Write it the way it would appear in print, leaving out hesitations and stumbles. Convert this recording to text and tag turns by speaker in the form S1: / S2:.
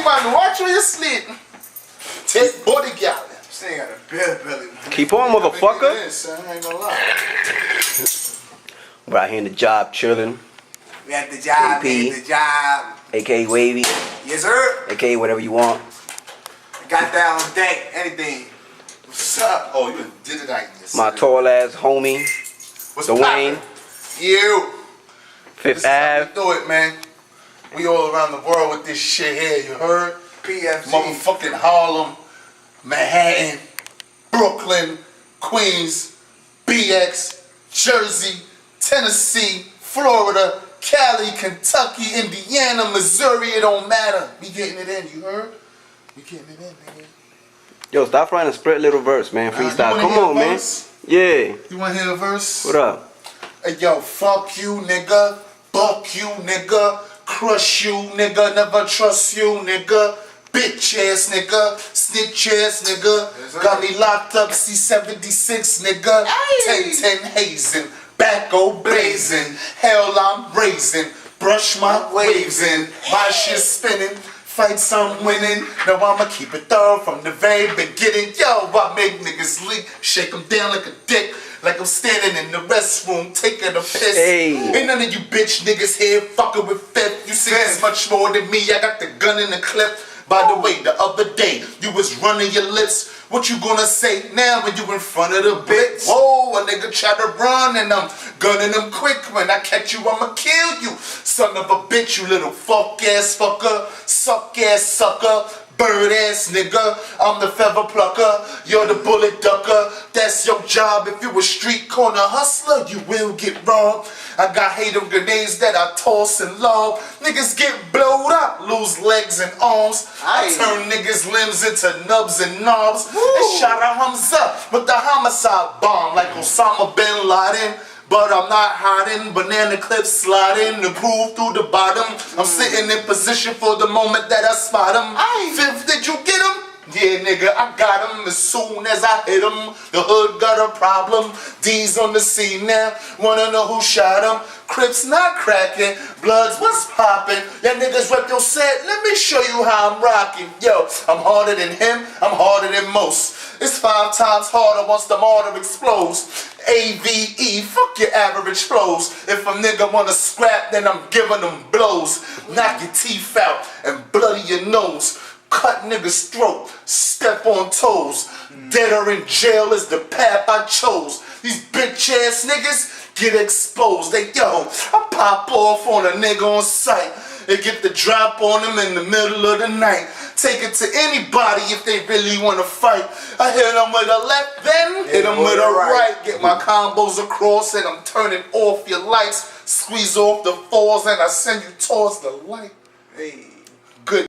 S1: man, watch where you sleep. Take body gal.
S2: This thing got a beer belly, man.
S3: Keep on, motherfucker.
S2: I ain't gonna lie.
S3: We're out here in the job chilling.
S2: We at the job,
S3: AP.
S2: we at the job.
S3: AKA Wavy.
S2: Yes, sir.
S3: AKA whatever you want.
S2: Got that on deck, anything. What's up?
S1: Oh, you did it like this.
S3: My tall ass homie,
S1: What's
S3: Dwayne,
S1: poppin'? You.
S3: Fifth
S1: This is how
S3: Ave.
S1: we do it, man. We all around the world with this shit here, you heard?
S2: PFG.
S1: Motherfucking Harlem, Manhattan, Brooklyn, Queens, BX, Jersey, Tennessee, Florida, Cali, Kentucky, Indiana, Missouri, it don't matter. We getting it in, you heard? We getting it in, nigga.
S3: Yo, stop trying to spread little verse, man.
S1: You
S3: Freestyle.
S1: wanna
S3: Come
S1: hear a
S3: on, man.
S1: verse?
S3: Yeah.
S1: You wanna hear a verse?
S3: What up?
S1: Hey, yo, fuck you, nigga. Buck you, nigga. Crush you, nigga. Never trust you, nigga. Bitch ass nigga. Snitch ass nigga. Got me locked up, C76, nigga. 10-10 hazing. Back blazing. Hell, I'm raising. Brush my waves in. My shit spinning. Fights I'm winning. Now I'ma keep it thorough from the very beginning. Yo, I make niggas leak. Shake them down like a dick. Like I'm standing in the restroom taking a piss.
S3: Hey.
S1: Ain't none of you bitch niggas here fucking with Fifth. You see this much more than me. I got the gun in the clip. By the way, the other day, you was running your lips. What you gonna say now when you in front of the bitch? Whoa, a nigga try to run and I'm gunning him quick. When I catch you, I'ma kill you. Son of a bitch, you little fuck ass fucker. Suck ass sucker. Bird ass nigga, I'm the feather plucker, you're the bullet ducker, that's your job. If you a street corner hustler, you will get robbed. I got hater grenades that I toss and lob. Niggas get blowed up, lose legs and arms. I turn niggas' limbs into nubs and knobs. They shot a Hamza with the homicide bomb like Osama bin Laden. But I'm not hiding, banana clips sliding, the groove through the bottom. I'm sitting in position for the moment that I spot him. Fifth, did you get him? Yeah, nigga, I got him as soon as I hit him. The hood got a problem. D's on the scene now. Wanna know who shot him? Crips not cracking. Bloods what's popping? That niggas rep your set. Let me show you how I'm rocking. Yo, I'm harder than him. I'm harder than most. It's 5 times harder once the mortar explodes. AVE, fuck your average flows. If a nigga wanna scrap, then I'm giving them blows. Knock your teeth out and bloody your nose. Cut niggas' throat, step on toes. Dead or in jail is the path I chose. These bitch ass niggas get exposed. They yo, I pop off on a nigga on sight. They get the drop on them in the middle of the night. Take it to anybody if they really want to fight. I hit them with a left, then hit them with a right. Get my combos across and I'm turning off your lights. Squeeze off the fours and I send you towards the light. Hey.